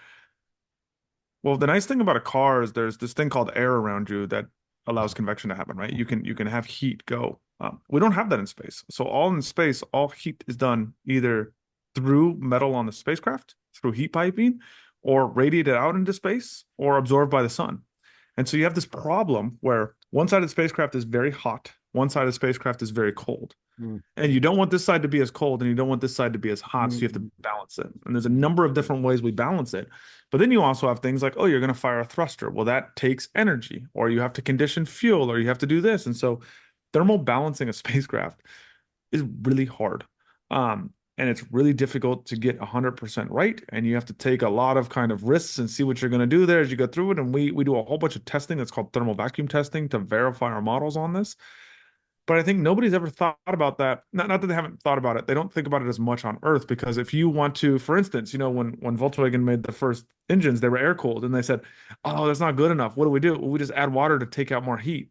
Well, the nice thing about a car is there's this thing called air around you that allows convection to happen, right? You can have heat go. We don't have that in space. So all in space, all heat is done either through metal on the spacecraft, through heat piping, or radiated out into space, or absorbed by the sun. And so you have this problem where one side of the spacecraft is very hot, one side of the spacecraft is very cold. Mm, And you don't want this side to be as cold and you don't want this side to be as hot. So you have to mm, balance it. And there's a number of different ways we balance it. But then you also have things like, oh, you're going to fire a thruster. Well, that takes energy, or you have to condition fuel, or you have to do this. And so thermal balancing a spacecraft is really hard. And it's really difficult to get 100% right. And you have to take a lot of kind of risks and see what you're going to do there as you go through it. And we do a whole bunch of testing that's called thermal vacuum testing to verify our models on this. But I think nobody's ever thought about that. Not that they haven't thought about it. They don't think about it as much on Earth because if you want to, for instance, when Volkswagen made the first engines, they were air cooled and they said, "Oh, that's not good enough. What do we do? Well, we just add water to take out more heat."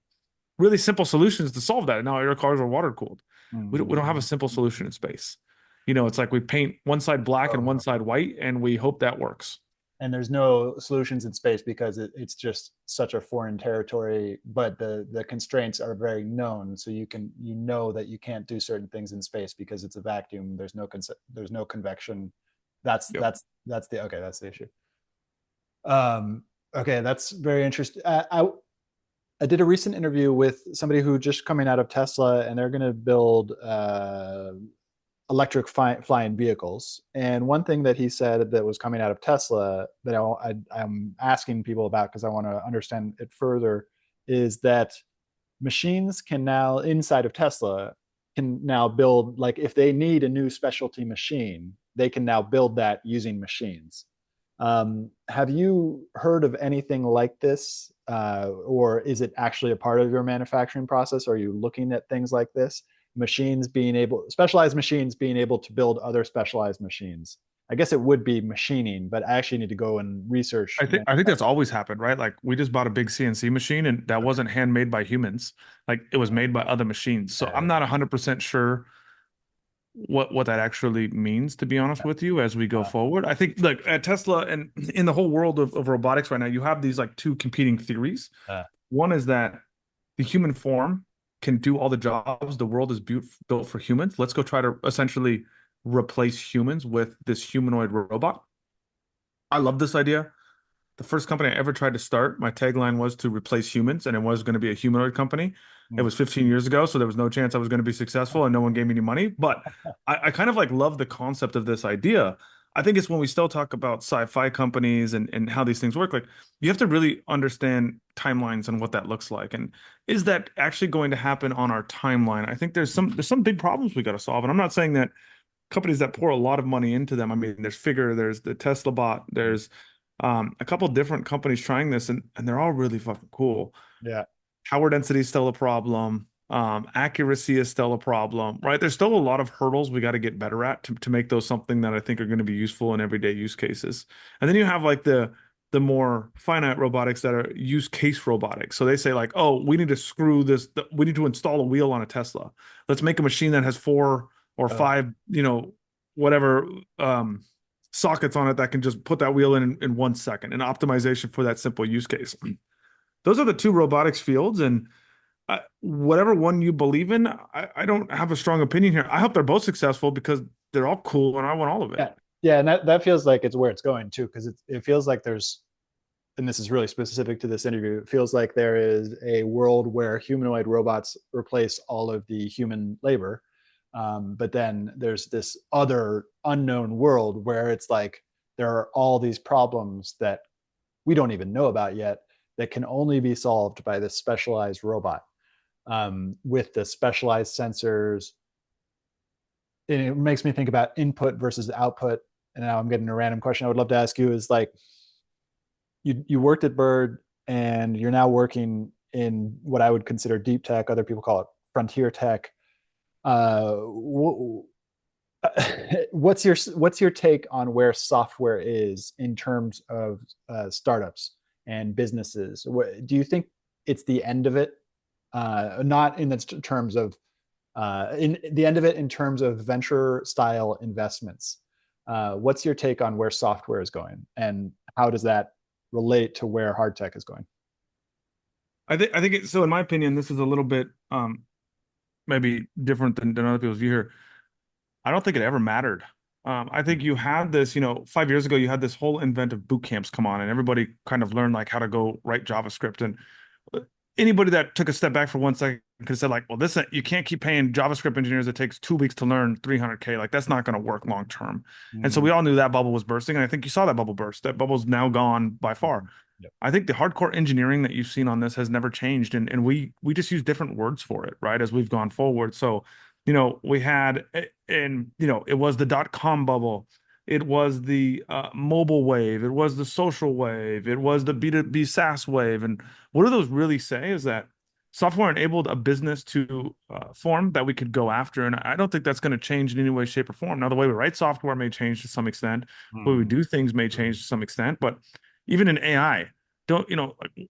Really simple solutions to solve that. And now air cars are water cooled. We don't have a mm. simple solution in space. It's like we paint one side black and one Oh. side white, and we hope that works. And there's no solutions in space because it's just such a foreign territory, but the constraints are very known, so you know that you can't do certain things in space because it's a vacuum. There's no convection. that's Yep. that's that's the okay, that's the issue. um okay, that's very interesting. I did a recent interview with somebody who just coming out of Tesla, and they're going to build electric flying vehicles. And one thing that he said that was coming out of Tesla that I'm asking people about because I want to understand it further is that machines can now, inside of Tesla, can now build, like if they need a new specialty machine, they can now build that using machines. Have you heard of anything like this? Or is it actually a part of your manufacturing process? Are you looking at things like this? Specialized machines being able to build other specialized machines. I guess it would be machining, but I actually need to go and research I think that's always happened, right? Like we just bought a big CNC machine and that wasn't handmade by humans. Like it was made by other machines. So I'm not 100% sure what that actually means, to be honest with you, as we go forward. I think like at Tesla and in the whole world of robotics right now, you have these like two competing theories. One is that the human form can do all the jobs. The world is built for humans. Let's go try to essentially replace humans with this humanoid robot. I love this idea. The first company I ever tried to start, my tagline was to replace humans, and it was going to be a humanoid company. It was 15 years ago, so there was no chance I was going to be successful, and no one gave me any money. But I kind of like love the concept of this idea. I think it's when we still talk about sci-fi companies and how these things work, like you have to really understand timelines and what that looks like. And is that actually going to happen on our timeline? I think there's some big problems we got to solve. And I'm not saying that companies that pour a lot of money into them. I mean, there's Figure, there's the Tesla bot, there's a couple different companies trying this, and they're all really fucking cool. Yeah. Power density is still a problem. Accuracy is still a problem, right? There's still a lot of hurdles we got to get better at to make those something that I think are going to be useful in everyday use cases. And then you have like the more finite robotics that are use case robotics. So they say like, oh, we need to screw this, we need to install a wheel on a Tesla. Let's make a machine that has 4 or 5, whatever sockets on it that can just put that wheel in 1 second, an optimization for that simple use case. Those are the two robotics fields, and whatever one you believe in, I don't have a strong opinion here. I hope they're both successful because they're all cool, and I want all of it. Yeah, yeah, and that feels like it's where it's going too, because it feels like there's, and this is really specific to this interview, it feels like there is a world where humanoid robots replace all of the human labor. But then there's this other unknown world where it's like there are all these problems that we don't even know about yet that can only be solved by this specialized robot, with the specialized sensors. And it makes me think about input versus output. And now I'm getting a random question I would love to ask you is like, you worked at Bird and you're now working in what I would consider deep tech. Other people call it frontier tech. Uh, what's your take on where software is in terms of startups and businesses? Do you think it's the end of it? Not in the terms of in the end of it in terms of venture style investments. What's your take on where software is going, and how does that relate to where hard tech is going? I think so. In my opinion, this is a little bit maybe different than other people's view here. I don't think it ever mattered. I think you had this, 5 years ago, you had this whole invent of boot camps come on, and everybody kind of learned like how to go write JavaScript. And anybody that took a step back for 1 second could have said like, well, this you can't keep paying JavaScript engineers. It takes 2 weeks to learn 300K. Like that's not going to work long term. And so Mm-hmm. we all knew that bubble was bursting, and I think you saw that bubble burst. That bubble's now gone by far. Yep. I think the hardcore engineering that you've seen on this has never changed, and we just use different words for it, right? As we've gone forward. So, we had, and it was the dot-com bubble, it was the mobile wave, it was the social wave, it was the B2B SaaS wave, and what do those really say is that software enabled a business to form that we could go after, and I don't think that's going to change in any way, shape, or form. Now, the way we write software may change to some extent, the way we Mm-hmm. do things may change to some extent, but even in AI, don't like,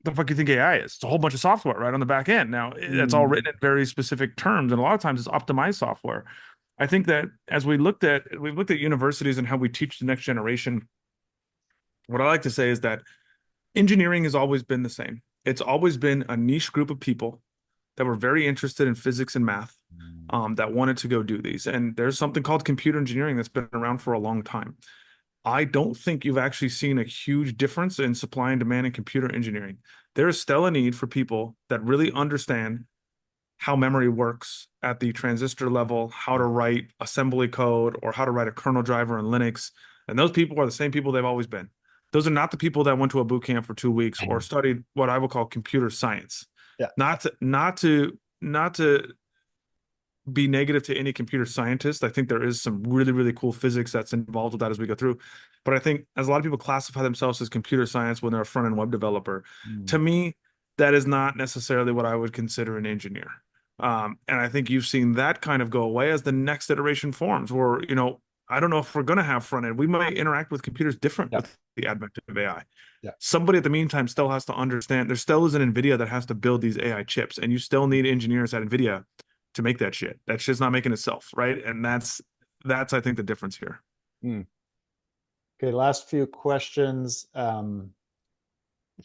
the fuck you think AI is? It's a whole bunch of software right on the back end. Now, that's all Mm-hmm. written in very specific terms, and a lot of times it's optimized software. I think that as we've looked at universities and how we teach the next generation, what I like to say is that engineering has always been the same. It's always been a niche group of people that were very interested in physics and math, that wanted to go do these. And there's something called computer engineering that's been around for a long time. I don't think you've actually seen a huge difference in supply and demand in computer engineering. There is still a need for people that really understand how memory works at the transistor level, how to write assembly code, or how to write a kernel driver in Linux. And those people are the same people they've always been. Those are not the people that went to a boot camp for 2 weeks or studied what I would call computer science. Yeah. Not to be negative to any computer scientist. I think there is some really, really cool physics that's involved with that as we go through. But I think as a lot of people classify themselves as computer science when they're a front-end web developer, to Mm. me, that is not necessarily what I would consider an engineer. And I think you've seen that kind of go away as the next iteration forms, where, I don't know if we're going to have front end. We might interact with computers different Yeah. with the advent of AI. Yeah. Somebody at the meantime still has to understand, there still is an NVIDIA that has to build these AI chips, and you still need engineers at NVIDIA to make that shit. That shit's not making itself, right? And that's I think the difference here. Mm. Okay, last few questions.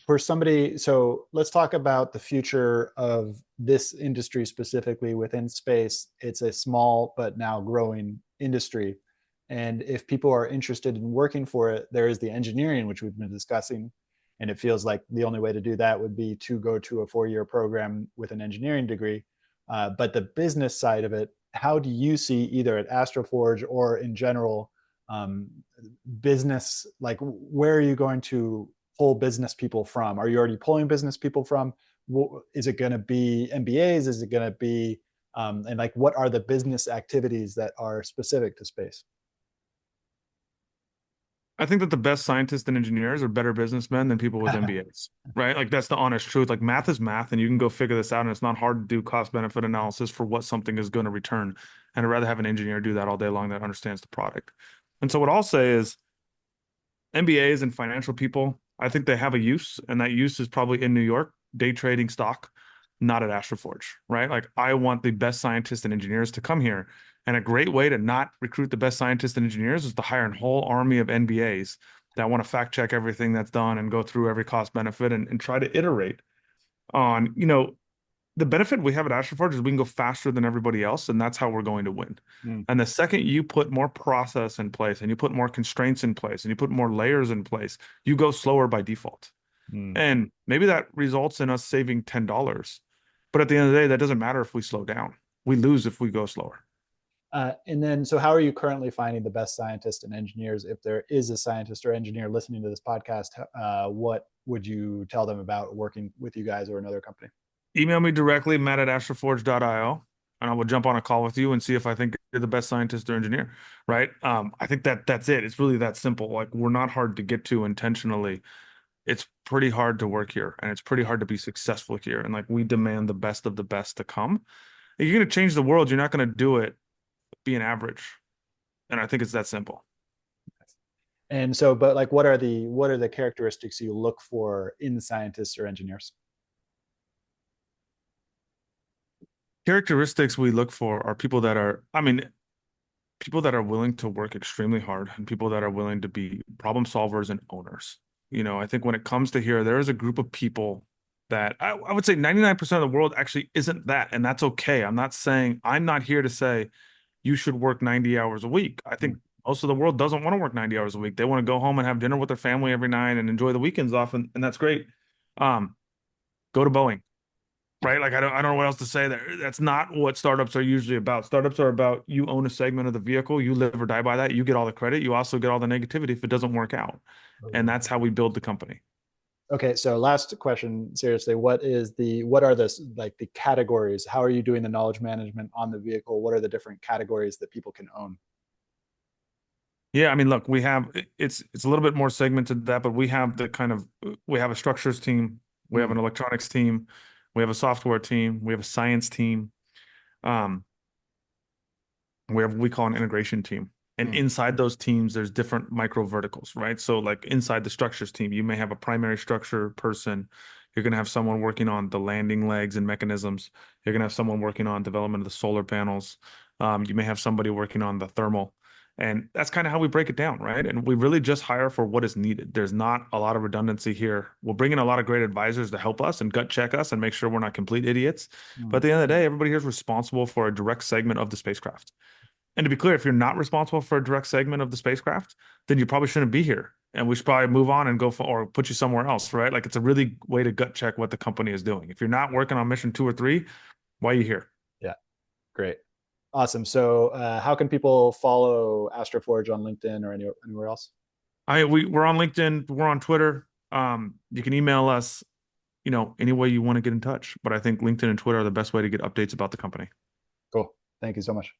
For somebody, so let's talk about the future of this industry specifically within space. It's a small but now growing industry. And if people are interested in working for it, there is the engineering, which we've been discussing. And it feels like the only way to do that would be to go to a 4-year program with an engineering degree. But the business side of it, how do you see either at Astroforge or in general, um, business, like where are you going to pull business people from? Are you already pulling business people from? Is it going to be MBAs? Is it going to be, and like, what are the business activities that are specific to space? I think that the best scientists and engineers are better businessmen than people with MBAs, right? Like that's the honest truth. Like math is math, and you can go figure this out, and it's not hard to do cost benefit analysis for what something is going to return. And I'd rather have an engineer do that all day long that understands the product. And so what I'll say is MBAs and financial people, I think they have a use, and that use is probably in New York, day trading stock, not at Astroforge, right? Like I want the best scientists and engineers to come here. And a great way to not recruit the best scientists and engineers is to hire a whole army of MBAs that want to fact check everything that's done and go through every cost benefit and try to iterate on, the benefit we have at Astroforge is we can go faster than everybody else, and that's how we're going to win. Mm, And the second you put more process in place and you put more constraints in place and you put more layers in place, you go slower by default. mm. And maybe that results in us saving $10. But at the end of the day, that doesn't matter if we slow down. We lose if we go slower. And then, so how are you currently finding the best scientists and engineers? If there is a scientist or engineer listening to this podcast, what would you tell them about working with you guys or another company? Email me directly, matt@astroforge.io, and I will jump on a call with you and see if I think you're the best scientist or engineer, right? I think that's it. It's really that simple. Like we're not hard to get to intentionally. It's pretty hard to work here and it's pretty hard to be successful here. And like we demand the best of the best to come. If you're going to change the world, you're not going to do it being average. And I think it's that simple. And so, but like, what are the characteristics you look for in scientists or engineers? Characteristics we look for are people that are, I mean, people that are willing to work extremely hard and people that are willing to be problem solvers and owners. I think when it comes to here, there is a group of people that I would say 99% of the world actually isn't that. And that's okay. I'm not here to say you should work 90 hours a week. I think most of the world doesn't want to work 90 hours a week. They want to go home and have dinner with their family every night and enjoy the weekends off. And that's great. Um, Go to Boeing, right? Like I don't know what else to say there. That's not what startups are usually about. Startups are about you own a segment of the vehicle, you live or die by that. You get all the credit. You also get all the negativity if it doesn't work out. And that's how we build the company. Okay, so last question, seriously, what are the categories? How are you doing the knowledge management on the vehicle? What are the different categories that people can own? Yeah, I mean, look, it's a little bit more segmented than that, but we have a structures team, we have Mm, an electronics team, we have a software team, we have a science team. Um, we call an integration team. And mm, inside those teams, there's different micro verticals, right? So, like inside the structures team, you may have a primary structure person. You're going to have someone working on the landing legs and mechanisms. You're going to have someone working on development of the solar panels. You may have somebody working on the thermal. And that's kind of how we break it down, right? And we really just hire for what is needed. There's not a lot of redundancy here. We'll bring in a lot of great advisors to help us and gut check us and make sure we're not complete idiots. But mm. at the end of the day, everybody here is responsible for a direct segment of the spacecraft. And to be clear, if you're not responsible for a direct segment of the spacecraft, then you probably shouldn't be here. And we should probably move on and or put you somewhere else, right? Like it's a really way to gut check what the company is doing. If you're not working on mission 2 or 3, why are you here? Yeah, great. Awesome. So, how can people follow Astroforge on LinkedIn or anywhere else? We're on LinkedIn, we're on Twitter. You can email us, any way you want to get in touch. But I think LinkedIn and Twitter are the best way to get updates about the company. Cool. Thank you so much.